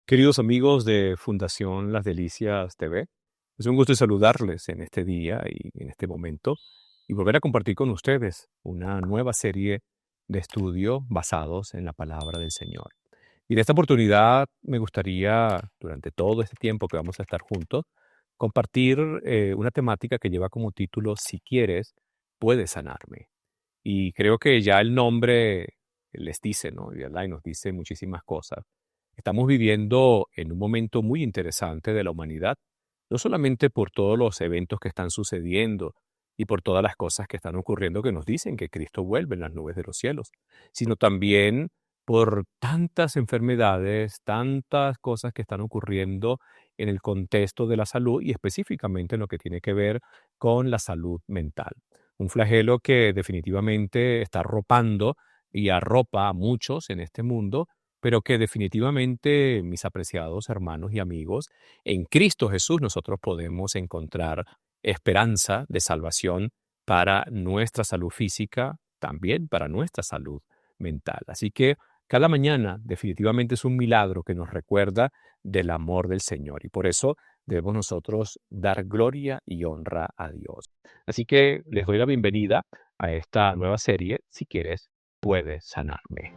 Queridos amigos de Fundación Las Delicias TV, es un gusto saludarles en este día y en este momento y volver a compartir con ustedes una nueva serie de estudio basados en la palabra del Señor. Y de esta oportunidad me gustaría, durante todo este tiempo que vamos a estar juntos, compartir una temática que lleva como título Si quieres, puedes sanarme. Y creo que ya el nombre les dice, ¿no? Y nos dice muchísimas cosas. Estamos viviendo en un momento muy interesante de la humanidad, no solamente por todos los eventos que están sucediendo y por todas las cosas que están ocurriendo que nos dicen que Cristo vuelve en las nubes de los cielos, sino también por tantas enfermedades, tantas cosas que están ocurriendo en el contexto de la salud y específicamente en lo que tiene que ver con la salud mental. Un flagelo que definitivamente está arropando y arropa a muchos en este mundo, pero que definitivamente, mis apreciados hermanos y amigos, en Cristo Jesús nosotros podemos encontrar esperanza de salvación para nuestra salud física, también para nuestra salud mental. Así que cada mañana definitivamente es un milagro que nos recuerda del amor del Señor y por eso debemos nosotros dar gloria y honra a Dios. Así que les doy la bienvenida a esta nueva serie. Si quieres, puedes sanarme.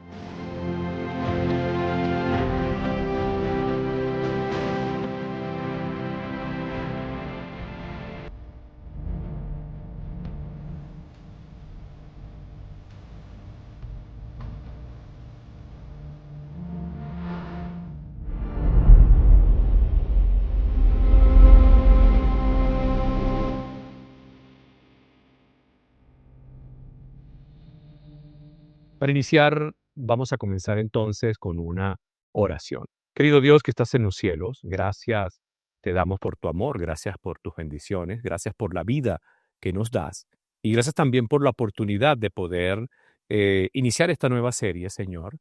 Para iniciar, vamos a comenzar entonces con una oración. Querido Dios que estás en los cielos, gracias te damos por tu amor, gracias por tus bendiciones, gracias por la vida que nos das y gracias también por la oportunidad de poder iniciar esta nueva serie, Señor,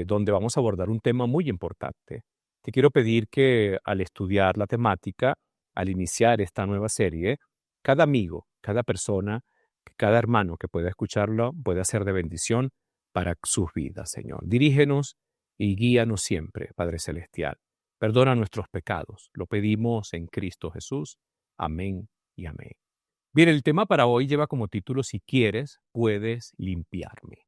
donde vamos a abordar un tema muy importante. Te quiero pedir que al estudiar la temática, al iniciar esta nueva serie, cada amigo, cada persona, cada hermano que pueda escucharlo pueda ser de bendición para sus vidas, Señor. Dirígenos y guíanos siempre, Padre Celestial. Perdona nuestros pecados. Lo pedimos en Cristo Jesús. Amén y amén. Bien, el tema para hoy lleva como título Si quieres, puedes limpiarme.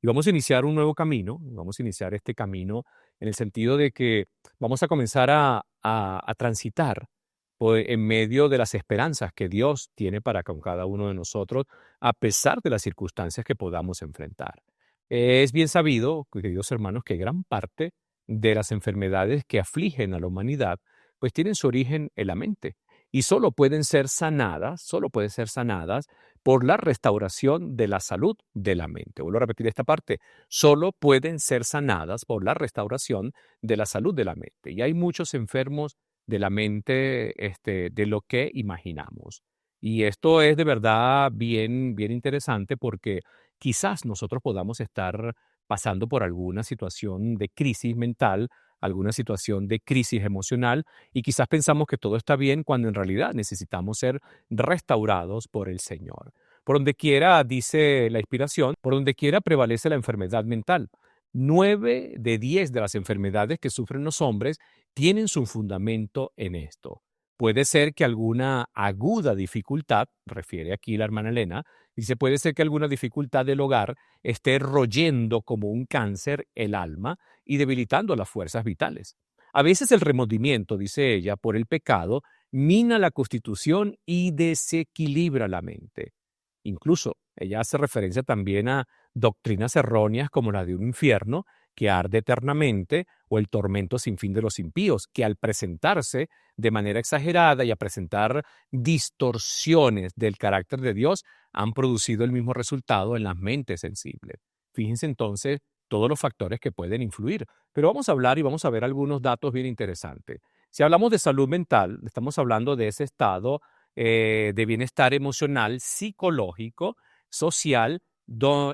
Y vamos a iniciar un nuevo camino. Vamos a iniciar este camino en el sentido de que vamos a comenzar a transitar en medio de las esperanzas que Dios tiene para con cada uno de nosotros, a pesar de las circunstancias que podamos enfrentar. Es bien sabido, queridos hermanos, que gran parte de las enfermedades que afligen a la humanidad, pues tienen su origen en la mente y solo pueden ser sanadas por la restauración de la salud de la mente. Vuelvo a repetir esta parte, solo pueden ser sanadas por la restauración de la salud de la mente. Y hay muchos enfermos de la mente, de lo que imaginamos. Y esto es de verdad bien, bien interesante porque quizás nosotros podamos estar pasando por alguna situación de crisis mental, alguna situación de crisis emocional, y quizás pensamos que todo está bien cuando en realidad necesitamos ser restaurados por el Señor. Por donde quiera, dice la inspiración, por donde quiera prevalece la enfermedad mental. 9 de 10 de las enfermedades que sufren los hombres tienen su fundamento en esto. Puede ser que alguna aguda dificultad, refiere aquí la hermana Elena, dice, puede ser que alguna dificultad del hogar esté royendo como un cáncer el alma y debilitando las fuerzas vitales. A veces el remordimiento, dice ella, por el pecado, mina la constitución y desequilibra la mente. Incluso ella hace referencia también a doctrinas erróneas como la de un infierno que arde eternamente o el tormento sin fin de los impíos, que al presentarse de manera exagerada y a presentar distorsiones del carácter de Dios, han producido el mismo resultado en las mentes sensibles. Fíjense entonces todos los factores que pueden influir. Pero vamos a hablar y vamos a ver algunos datos bien interesantes. Si hablamos de salud mental, estamos hablando de ese estado de bienestar emocional, psicológico, social,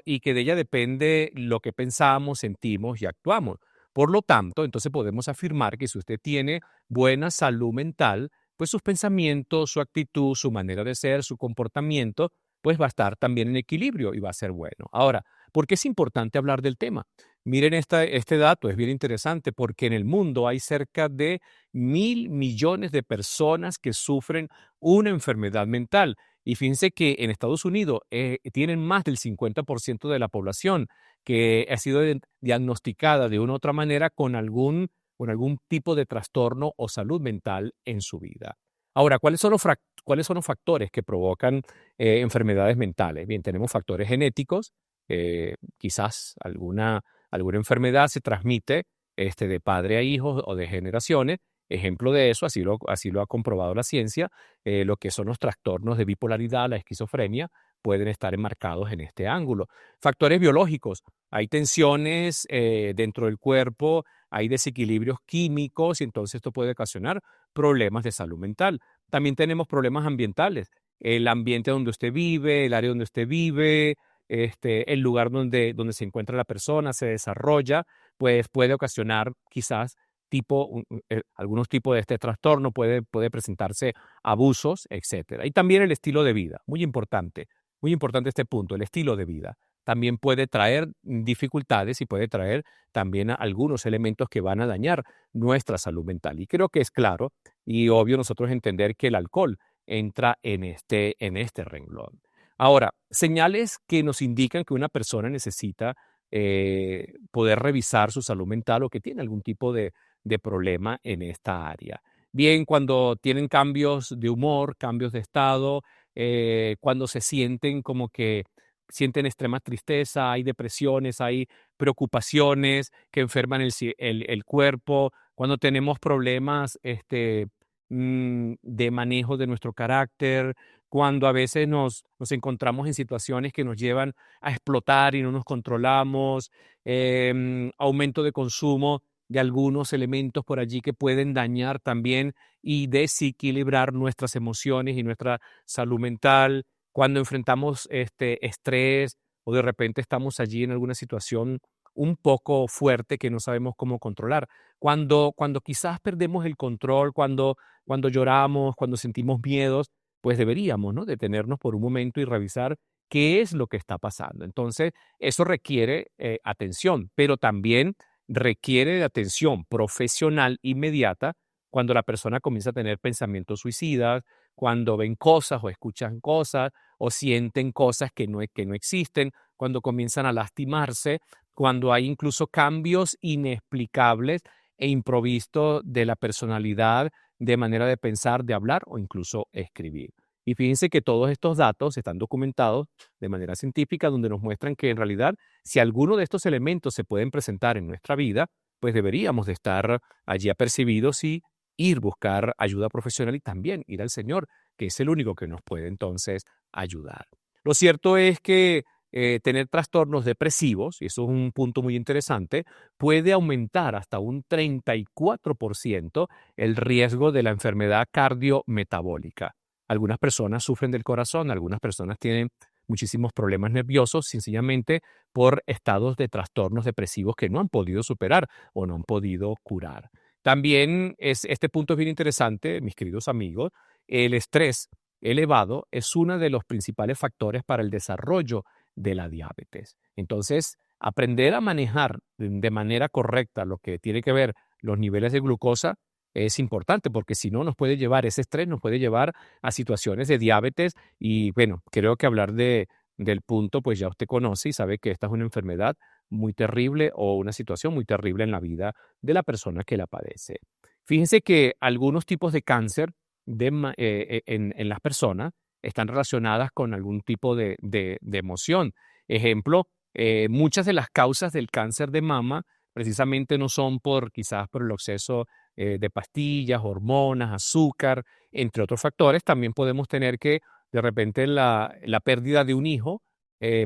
y que de ella depende lo que pensamos, sentimos y actuamos. Por lo tanto, entonces podemos afirmar que si usted tiene buena salud mental, pues sus pensamientos, su actitud, su manera de ser, su comportamiento, pues va a estar también en equilibrio y va a ser bueno. Ahora, ¿Por qué es importante hablar del tema? Miren este dato, es bien interesante porque en el mundo hay cerca de 1.000 millones de personas que sufren una enfermedad mental. Y fíjense que en Estados Unidos tienen más del 50% de la población que ha sido diagnosticada de una u otra manera con algún tipo de trastorno o salud mental en su vida. Ahora, ¿cuáles son los factores que provocan enfermedades mentales? Bien, tenemos factores genéticos, quizás alguna enfermedad se transmite de padre a hijo o de generaciones. Ejemplo de eso, así lo ha comprobado la ciencia, lo que son los trastornos de bipolaridad, la esquizofrenia, pueden estar enmarcados en este ángulo. Factores biológicos, hay tensiones dentro del cuerpo, hay desequilibrios químicos y entonces esto puede ocasionar problemas de salud mental. También tenemos problemas ambientales, el ambiente donde usted vive, el área donde usted vive, el lugar donde se encuentra la persona, se desarrolla, pues puede ocasionar quizás algunos tipos de este trastorno, puede presentarse abusos, etcétera. Y también el estilo de vida, muy importante este punto, el estilo de vida. También puede traer dificultades y puede traer también algunos elementos que van a dañar nuestra salud mental. Y creo que es claro y obvio nosotros entender que el alcohol entra en este renglón. Ahora, señales que nos indican que una persona necesita poder revisar su salud mental o que tiene algún tipo de problema en esta área. Bien, cuando tienen cambios de humor, cambios de estado, cuando se sienten como que sienten extrema tristeza, hay depresiones, hay preocupaciones que enferman el cuerpo, cuando tenemos problemas de manejo de nuestro carácter, cuando a veces nos encontramos en situaciones que nos llevan a explotar y no nos controlamos, aumento de consumo de algunos elementos por allí que pueden dañar también y desequilibrar nuestras emociones y nuestra salud mental, cuando enfrentamos estrés o de repente estamos allí en alguna situación un poco fuerte que no sabemos cómo controlar, cuando quizás perdemos el control, cuando lloramos, cuando sentimos miedos, pues deberíamos, ¿no?, detenernos por un momento y revisar qué es lo que está pasando. Entonces, eso requiere atención, pero también requiere de atención profesional inmediata cuando la persona comienza a tener pensamientos suicidas, cuando ven cosas o escuchan cosas o sienten cosas que no existen, cuando comienzan a lastimarse, cuando hay incluso cambios inexplicables e improvistos de la personalidad, de manera de pensar, de hablar o incluso escribir. Y fíjense que todos estos datos están documentados de manera científica, donde nos muestran que en realidad, si alguno de estos elementos se pueden presentar en nuestra vida, pues deberíamos de estar allí apercibidos y ir buscar ayuda profesional y también ir al Señor, que es el único que nos puede entonces ayudar. Lo cierto es que tener trastornos depresivos, y eso es un punto muy interesante, puede aumentar hasta un 34% el riesgo de la enfermedad cardiometabólica. Algunas personas sufren del corazón, algunas personas tienen muchísimos problemas nerviosos, sencillamente por estados de trastornos depresivos que no han podido superar o no han podido curar. También este punto es bien interesante, mis queridos amigos. El estrés elevado es uno de los principales factores para el desarrollo de la diabetes. Entonces, aprender a manejar de manera correcta lo que tiene que ver los niveles de glucosa es importante porque si no ese estrés nos puede llevar a situaciones de diabetes y bueno, creo que hablar del punto pues ya usted conoce y sabe que esta es una enfermedad muy terrible o una situación muy terrible en la vida de la persona que la padece. Fíjense que algunos tipos de cáncer en las personas están relacionadas con algún tipo de emoción. Ejemplo, muchas de las causas del cáncer de mama precisamente no son quizás por el exceso de pastillas, hormonas, azúcar, entre otros factores. También podemos tener que de repente la pérdida de un hijo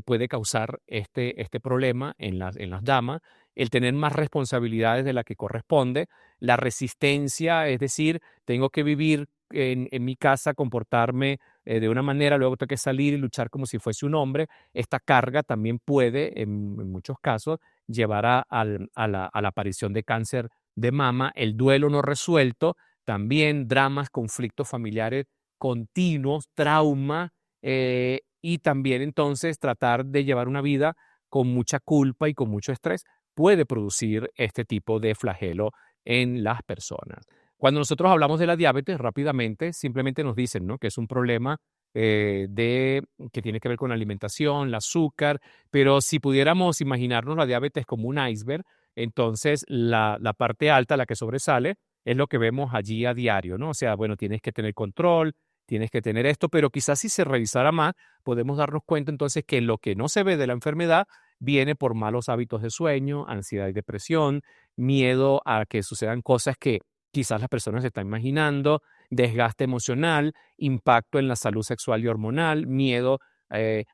puede causar este problema en las damas, el tener más responsabilidades de la que corresponde, la resistencia, es decir, tengo que vivir en mi casa, comportarme de una manera, luego tengo que salir y luchar como si fuese un hombre. Esta carga también puede, en muchos casos, llevar a la aparición de cáncer de mama, el duelo no resuelto, también dramas, conflictos familiares continuos, trauma, y también entonces tratar de llevar una vida con mucha culpa y con mucho estrés, puede producir este tipo de flagelo en las personas. Cuando nosotros hablamos de la diabetes, rápidamente simplemente nos dicen, ¿no?, que es un problema que tiene que ver con la alimentación, el azúcar, pero si pudiéramos imaginarnos la diabetes como un iceberg, entonces la parte alta, la que sobresale, es lo que vemos allí a diario, ¿no? O sea, bueno, tienes que tener control, tienes que tener esto, pero quizás si se revisara más, podemos darnos cuenta entonces que lo que no se ve de la enfermedad viene por malos hábitos de sueño, ansiedad y depresión, miedo a que sucedan cosas que quizás las personas se están imaginando, desgaste emocional, impacto en la salud sexual y hormonal, miedo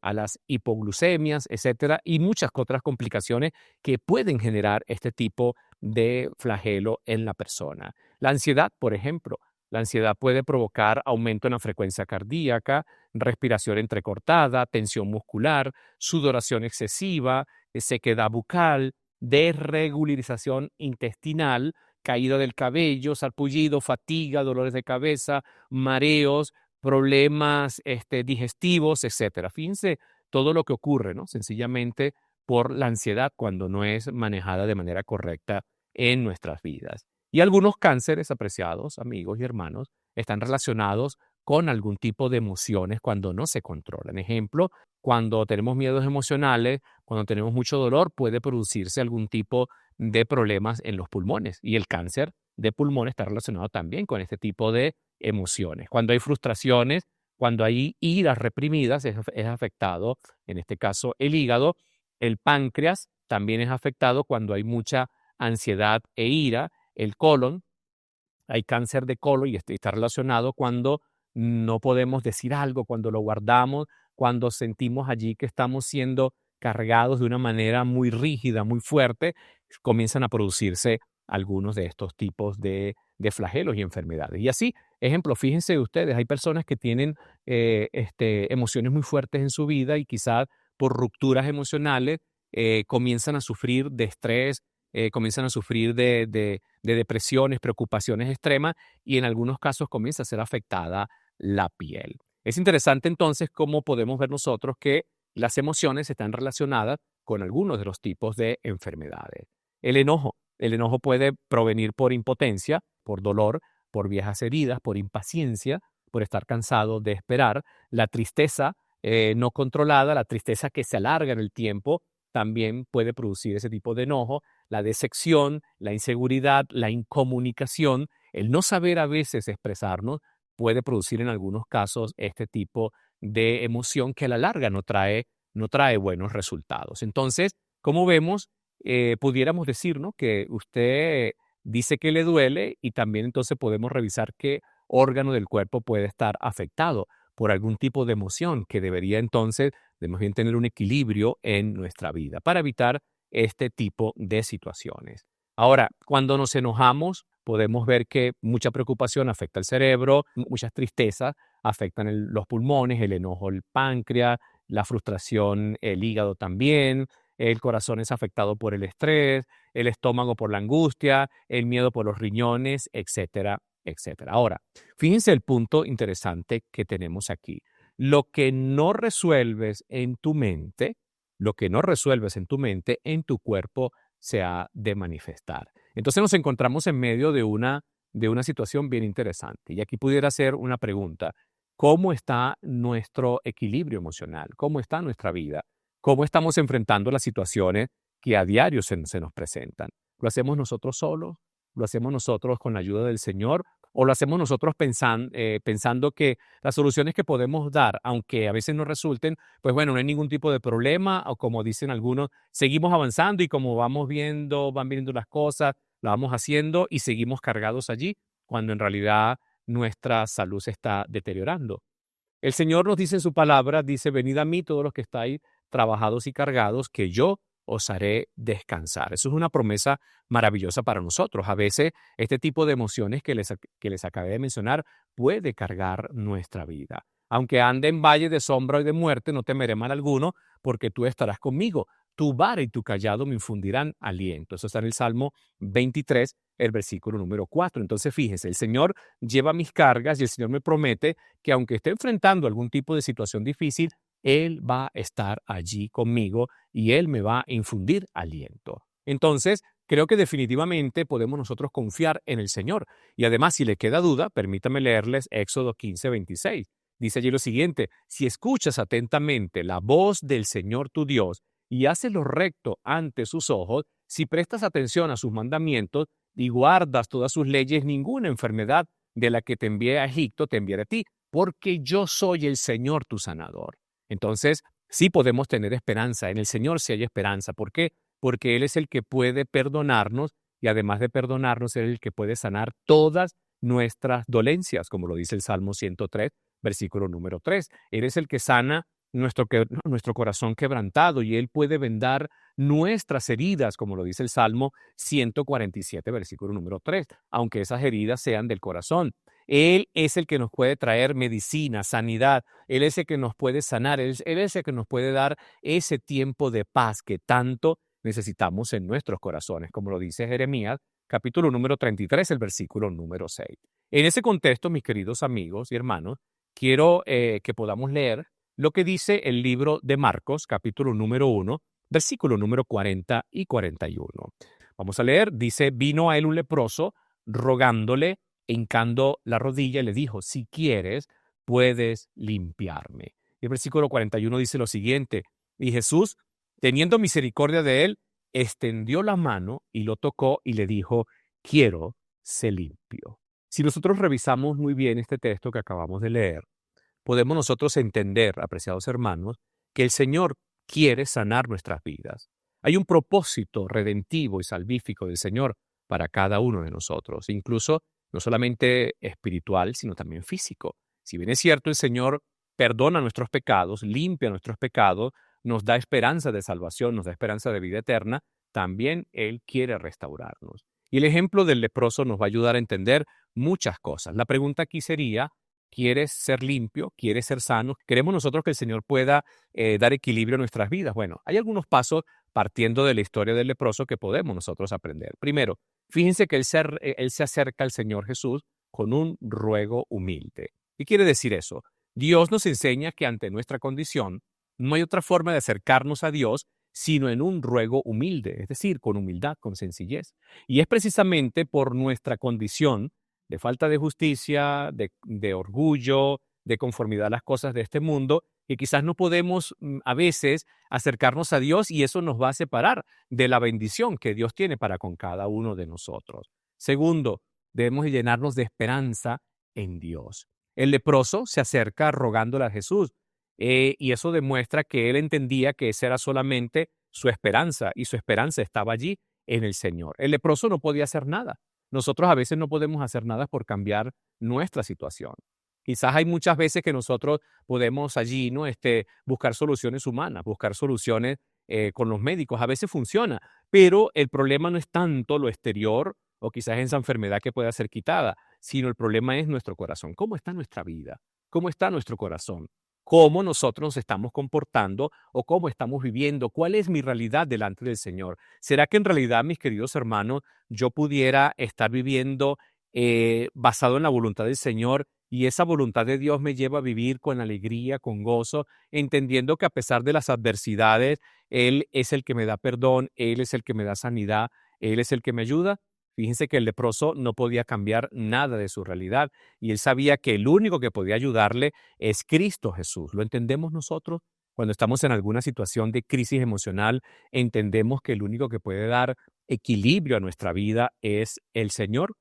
a las hipoglucemias, etcétera, y muchas otras complicaciones que pueden generar este tipo de flagelo en la persona. La ansiedad, por ejemplo, la ansiedad puede provocar aumento en la frecuencia cardíaca, respiración entrecortada, tensión muscular, sudoración excesiva, sequedad bucal, desregularización intestinal, caída del cabello, sarpullido, fatiga, dolores de cabeza, mareos, problemas digestivos, etcétera. Fíjense todo lo que ocurre, ¿no? Sencillamente por la ansiedad cuando no es manejada de manera correcta en nuestras vidas. Y algunos cánceres, apreciados amigos y hermanos, están relacionados con algún tipo de emociones cuando no se controlan. Ejemplo, cuando tenemos miedos emocionales, cuando tenemos mucho dolor, puede producirse algún tipo de problemas en los pulmones. Y el cáncer de pulmón está relacionado también con este tipo de emociones. Cuando hay frustraciones, cuando hay iras reprimidas, es afectado, en este caso, el hígado. El páncreas también es afectado cuando hay mucha ansiedad e ira. El colon, hay cáncer de colon y está relacionado cuando no podemos decir algo, cuando lo guardamos, cuando sentimos allí que estamos siendo cargados de una manera muy rígida, muy fuerte, comienzan a producirse algunos de estos tipos de flagelos y enfermedades. Y así, ejemplo, fíjense ustedes, hay personas que tienen emociones muy fuertes en su vida y quizás por rupturas emocionales comienzan a sufrir de estrés, comienzan a sufrir de depresiones, preocupaciones extremas y en algunos casos comienza a ser afectada la piel. Es interesante entonces cómo podemos ver nosotros que las emociones están relacionadas con algunos de los tipos de enfermedades. El enojo puede provenir por impotencia, por dolor, por viejas heridas, por impaciencia, por estar cansado de esperar. La tristeza no controlada, la tristeza que se alarga en el tiempo, también puede producir ese tipo de enojo. La decepción, la inseguridad, la incomunicación, el no saber a veces expresarnos, puede producir en algunos casos este tipo de emoción que a la larga no trae buenos resultados. Entonces, como vemos, pudiéramos decir, ¿no?, que usted dice que le duele y también entonces podemos revisar qué órgano del cuerpo puede estar afectado por algún tipo de emoción que debería entonces de más bien tener un equilibrio en nuestra vida para evitar este tipo de situaciones. Ahora, cuando nos enojamos, podemos ver que mucha preocupación afecta el cerebro, muchas tristezas afectan los pulmones, el enojo, el páncreas, la frustración, el hígado también, el corazón es afectado por el estrés, el estómago por la angustia, el miedo por los riñones, etcétera, etcétera. Ahora, fíjense el punto interesante que tenemos aquí. Lo que no resuelves en tu mente, lo que no resuelves en tu mente, en tu cuerpo se ha de manifestar. Entonces nos encontramos en medio de una situación bien interesante. Y aquí pudiera ser una pregunta: ¿cómo está nuestro equilibrio emocional? ¿Cómo está nuestra vida? ¿Cómo estamos enfrentando las situaciones que a diario se nos presentan? ¿Lo hacemos nosotros solos? ¿Lo hacemos nosotros con la ayuda del Señor? ¿O lo hacemos nosotros pensando que las soluciones que podemos dar, aunque a veces no resulten, pues bueno, no hay ningún tipo de problema, o como dicen algunos, seguimos avanzando y como van viendo las cosas, la vamos haciendo y seguimos cargados allí, cuando en realidad nuestra salud se está deteriorando? El Señor nos dice en su palabra, dice: venid a mí todos los que estáis trabajados y cargados, que yo os haré descansar. Eso es una promesa maravillosa para nosotros. A veces este tipo de emociones que les acabé de mencionar puede cargar nuestra vida. Aunque ande en valle de sombra y de muerte, no temeré mal alguno, porque tú estarás conmigo. Tu vara y tu callado me infundirán aliento. Eso está en el Salmo 23, el versículo número 4. Entonces, fíjese, el Señor lleva mis cargas y el Señor me promete que aunque esté enfrentando algún tipo de situación difícil, Él va a estar allí conmigo y Él me va a infundir aliento. Entonces, creo que definitivamente podemos nosotros confiar en el Señor. Y además, si le queda duda, permítame leerles Éxodo 15:26. Dice allí lo siguiente: si escuchas atentamente la voz del Señor tu Dios y haces lo recto ante sus ojos, si prestas atención a sus mandamientos y guardas todas sus leyes, ninguna enfermedad de la que te envié a Egipto te enviaré a ti, porque yo soy el Señor tu sanador. Entonces, sí podemos tener esperanza. En el Señor sí hay esperanza. ¿Por qué? Porque Él es el que puede perdonarnos y además de perdonarnos, Él es el que puede sanar todas nuestras dolencias, como lo dice el Salmo 103, versículo número 3. Él es el que sana nuestro corazón quebrantado y Él puede vendar nuestras heridas, como lo dice el Salmo 147, versículo número 3, aunque esas heridas sean del corazón. Él es el que nos puede traer medicina, sanidad. Él es el que nos puede sanar. Él es el que nos puede dar ese tiempo de paz que tanto necesitamos en nuestros corazones, como lo dice Jeremías, capítulo número 33, el versículo número 6. En ese contexto, mis queridos amigos y hermanos, quiero que podamos leer lo que dice el libro de Marcos, capítulo número 1, versículo número 40 y 41. Vamos a leer, dice: vino a él un leproso rogándole, hincando la rodilla, y le dijo: si quieres, puedes limpiarme. Y el versículo 41 dice lo siguiente: y Jesús, teniendo misericordia de él, extendió la mano y lo tocó y le dijo: quiero, sé limpio. Si nosotros revisamos muy bien este texto que acabamos de leer, podemos nosotros entender, apreciados hermanos, que el Señor quiere sanar nuestras vidas. Hay un propósito redentivo y salvífico del Señor para cada uno de nosotros, incluso no solamente espiritual, sino también físico. Si bien es cierto, el Señor perdona nuestros pecados, limpia nuestros pecados, nos da esperanza de salvación, nos da esperanza de vida eterna, también Él quiere restaurarnos. Y el ejemplo del leproso nos va a ayudar a entender muchas cosas. La pregunta aquí sería: ¿quieres ser limpio? ¿Quieres ser sano? ¿Queremos nosotros que el Señor pueda dar equilibrio a nuestras vidas? Bueno, hay algunos pasos partiendo de la historia del leproso que podemos nosotros aprender. Primero, fíjense que él se acerca al Señor Jesús con un ruego humilde. ¿Qué quiere decir eso? Dios nos enseña que ante nuestra condición no hay otra forma de acercarnos a Dios sino en un ruego humilde, es decir, con humildad, con sencillez. Y es precisamente por nuestra condición de falta de justicia, de orgullo, de conformidad a las cosas de este mundo, que quizás no podemos a veces acercarnos a Dios, y eso nos va a separar de la bendición que Dios tiene para con cada uno de nosotros. Segundo, debemos llenarnos de esperanza en Dios. El leproso se acerca rogándole a Jesús, y eso demuestra que él entendía que esa era solamente su esperanza, y su esperanza estaba allí en el Señor. El leproso no podía hacer nada. Nosotros a veces no podemos hacer nada por cambiar nuestra situación. Quizás hay muchas veces que nosotros podemos allí, ¿no? Buscar soluciones humanas, buscar soluciones con los médicos. A veces funciona, pero el problema no es tanto lo exterior o quizás esa enfermedad que pueda ser quitada, sino el problema es nuestro corazón. ¿Cómo está nuestra vida? ¿Cómo está nuestro corazón? ¿Cómo nosotros nos estamos comportando o cómo estamos viviendo? ¿Cuál es mi realidad delante del Señor? ¿Será que en realidad, mis queridos hermanos, yo pudiera estar viviendo basado en la voluntad del Señor, y esa voluntad de Dios me lleva a vivir con alegría, con gozo, entendiendo que a pesar de las adversidades, Él es el que me da perdón, Él es el que me da sanidad, Él es el que me ayuda? Fíjense que el leproso no podía cambiar nada de su realidad, y él sabía que el único que podía ayudarle es Cristo Jesús. ¿Lo entendemos nosotros? Cuando estamos en alguna situación de crisis emocional, entendemos que el único que puede dar equilibrio a nuestra vida es el Señor.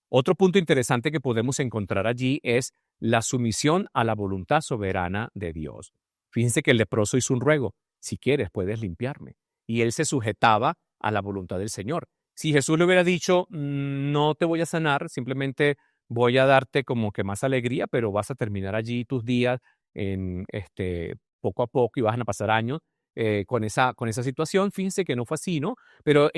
Otro punto interesante que podemos encontrar allí es la sumisión a la voluntad soberana de Dios. Fíjense que el leproso hizo un ruego: si quieres, puedes limpiarme. Y él se sujetaba a la voluntad del Señor. Si Jesús le hubiera dicho: no te voy a sanar, simplemente voy a darte como que más alegría, pero vas a terminar allí tus días en poco a poco, y vas a pasar años con esa situación. Fíjense que no fue así, ¿no? Pero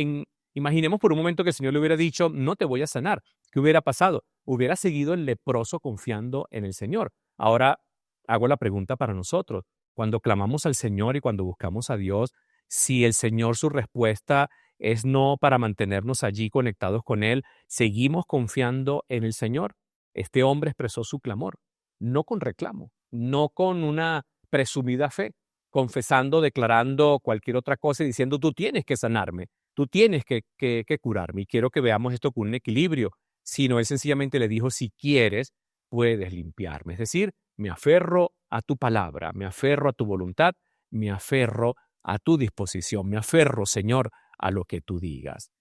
imaginemos por un momento que el Señor le hubiera dicho: no te voy a sanar. ¿Qué hubiera pasado? Hubiera seguido el leproso confiando en el Señor. Ahora hago la pregunta para nosotros. Cuando clamamos al Señor y cuando buscamos a Dios, si el Señor, su respuesta es no para mantenernos allí conectados con Él, ¿seguimos confiando en el Señor? Este hombre expresó su clamor, no con reclamo, no con una presumida fe, confesando, declarando cualquier otra cosa y diciendo, tú tienes que sanarme, tú tienes que curarme. Y quiero que veamos esto con un equilibrio. Sino él sencillamente le dijo, si quieres, puedes limpiarme. Es decir, me aferro a tu palabra, me aferro a tu voluntad, me aferro a tu disposición, me aferro, Señor, a lo que tú digas.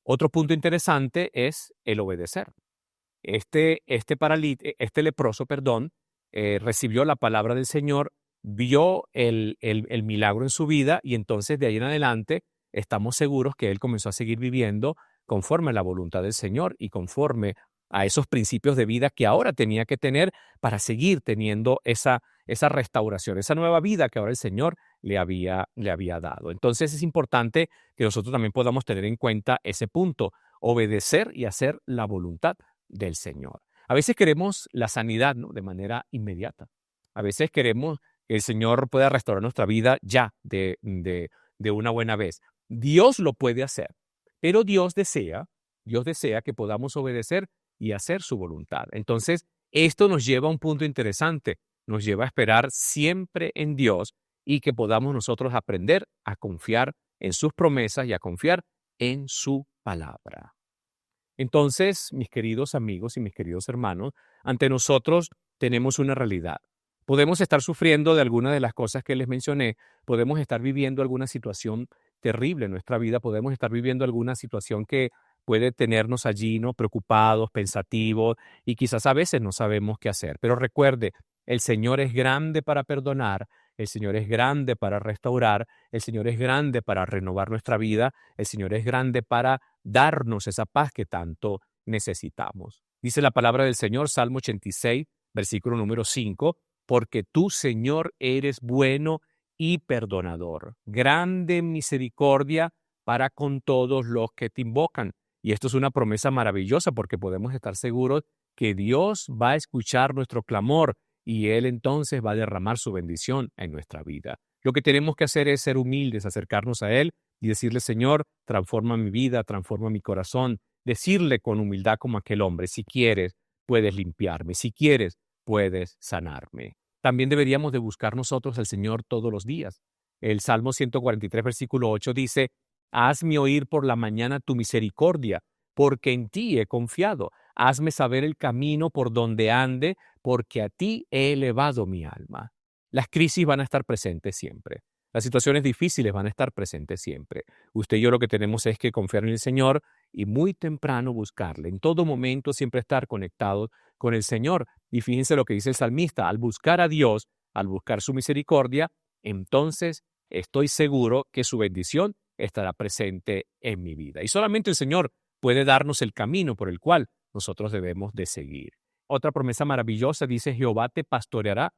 Otro punto interesante es el obedecer. Este leproso, perdón, recibió la palabra del Señor, vio el milagro en su vida y entonces de ahí en adelante estamos seguros que él comenzó a seguir viviendo conforme a la voluntad del Señor y conforme a esos principios de vida que ahora tenía que tener para seguir teniendo esa restauración, esa nueva vida que ahora el Señor le había dado. Entonces es importante que nosotros también podamos tener en cuenta ese punto, obedecer y hacer la voluntad del Señor. A veces queremos la sanidad, ¿no?, de manera inmediata. A veces queremos que el Señor pueda restaurar nuestra vida ya de una buena vez. Dios lo puede hacer, pero Dios desea que podamos obedecer y hacer su voluntad. Entonces, esto nos lleva a un punto interesante. Nos lleva a esperar siempre en Dios y que podamos nosotros aprender a confiar en sus promesas y a confiar en su palabra. Entonces, mis queridos amigos y mis queridos hermanos, ante nosotros tenemos una realidad. Podemos estar sufriendo de alguna de las cosas que les mencioné, podemos estar viviendo alguna situación terrible en nuestra vida, podemos estar viviendo alguna situación que puede tenernos allí, ¿no?, preocupados, pensativos, y quizás a veces no sabemos qué hacer. Pero recuerde, el Señor es grande para perdonar, el Señor es grande para restaurar, el Señor es grande para renovar nuestra vida, el Señor es grande para darnos esa paz que tanto necesitamos. Dice la palabra del Señor, Salmo 86, versículo número 5, porque tú, Señor, eres bueno y perdonador, grande en misericordia para con todos los que te invocan. Y esto es una promesa maravillosa porque podemos estar seguros que Dios va a escuchar nuestro clamor y Él entonces va a derramar su bendición en nuestra vida. Lo que tenemos que hacer es ser humildes, acercarnos a Él y decirle, Señor, transforma mi vida, transforma mi corazón. Decirle con humildad como aquel hombre, si quieres, puedes limpiarme, si quieres, puedes sanarme. También deberíamos de buscar nosotros al Señor todos los días. El Salmo 143, versículo 8 dice, hazme oír por la mañana tu misericordia, porque en ti he confiado. Hazme saber el camino por donde ande, porque a ti he elevado mi alma. Las crisis van a estar presentes siempre. Las situaciones difíciles van a estar presentes siempre. Usted y yo lo que tenemos es que confiar en el Señor y muy temprano buscarle. En todo momento siempre estar conectados con el Señor. Y fíjense lo que dice el salmista, al buscar a Dios, al buscar su misericordia, entonces estoy seguro que su bendición estará presente en mi vida. Y solamente el Señor puede darnos el camino por el cual nosotros debemos de seguir. Otra promesa maravillosa dice, Jehová te pastoreará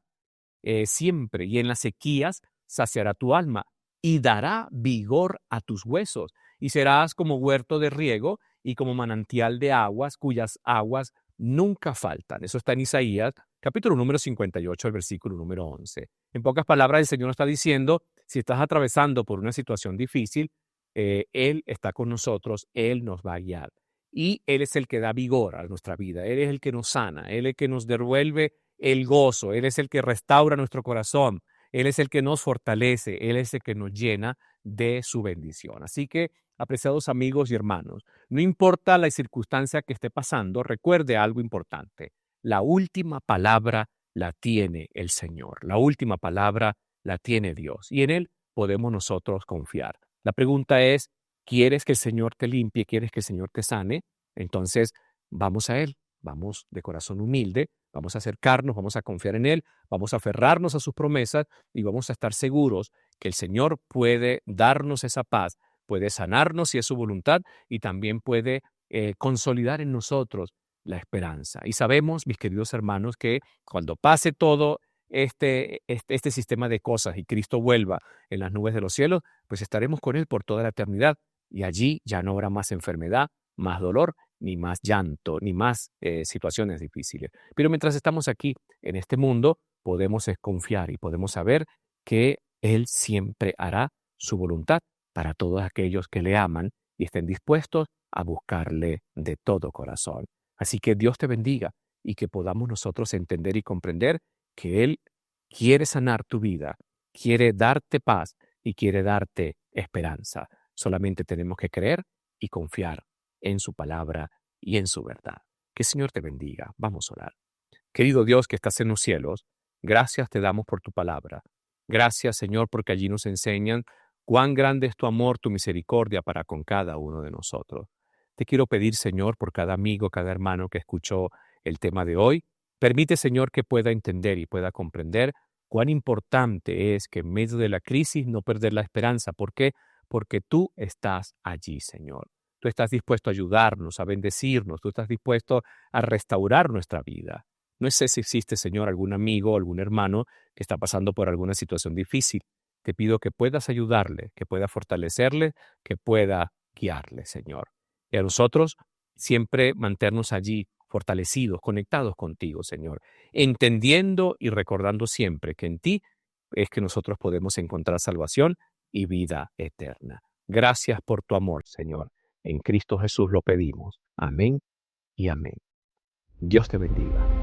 siempre, y en las sequías saciará tu alma y dará vigor a tus huesos, y serás como huerto de riego y como manantial de aguas, cuyas aguas nunca faltan. Eso está en Isaías, capítulo número 58, el versículo número 11. En pocas palabras, el Señor nos está diciendo, si estás atravesando por una situación difícil, Él está con nosotros, Él nos va a guiar. Y Él es el que da vigor a nuestra vida, Él es el que nos sana, Él es el que nos devuelve el gozo, Él es el que restaura nuestro corazón, Él es el que nos fortalece, Él es el que nos llena de su bendición. Así que, apreciados amigos y hermanos, no importa la circunstancia que esté pasando, recuerde algo importante. La última palabra la tiene el Señor, la última palabra la tiene Dios y en Él podemos nosotros confiar. La pregunta es, ¿quieres que el Señor te limpie? ¿Quieres que el Señor te sane? Entonces, vamos a Él, vamos de corazón humilde, vamos a acercarnos, vamos a confiar en Él, vamos a aferrarnos a sus promesas y vamos a estar seguros que el Señor puede darnos esa paz, puede sanarnos si es su voluntad y también puede consolidar en nosotros la esperanza. Y sabemos, mis queridos hermanos, que cuando pase todo este sistema de cosas y Cristo vuelva en las nubes de los cielos, pues estaremos con Él por toda la eternidad y allí ya no habrá más enfermedad, más dolor, ni más llanto, ni más situaciones difíciles. Pero mientras estamos aquí en este mundo, podemos confiar y podemos saber que Él siempre hará su voluntad para todos aquellos que le aman y estén dispuestos a buscarle de todo corazón. Así que Dios te bendiga y que podamos nosotros entender y comprender que Él quiere sanar tu vida, quiere darte paz y quiere darte esperanza. Solamente tenemos que creer y confiar en su palabra y en su verdad. Que el Señor te bendiga. Vamos a orar. Querido Dios que estás en los cielos, gracias te damos por tu palabra. Gracias, Señor, porque allí nos enseñan cuán grande es tu amor, tu misericordia para con cada uno de nosotros. Te quiero pedir, Señor, por cada amigo, cada hermano que escuchó el tema de hoy, permite, Señor, que pueda entender y pueda comprender cuán importante es que en medio de la crisis no perder la esperanza. ¿Por qué? Porque tú estás allí, Señor. Tú estás dispuesto a ayudarnos, a bendecirnos, tú estás dispuesto a restaurar nuestra vida. No sé si existe, Señor, algún amigo o algún hermano que está pasando por alguna situación difícil. Te pido que puedas ayudarle, que pueda fortalecerle, que pueda guiarle, Señor. Y a nosotros siempre mantenernos allí, fortalecidos, conectados contigo, Señor, entendiendo y recordando siempre que en ti es que nosotros podemos encontrar salvación y vida eterna. Gracias por tu amor, Señor. En Cristo Jesús lo pedimos. Amén y amén. Dios te bendiga.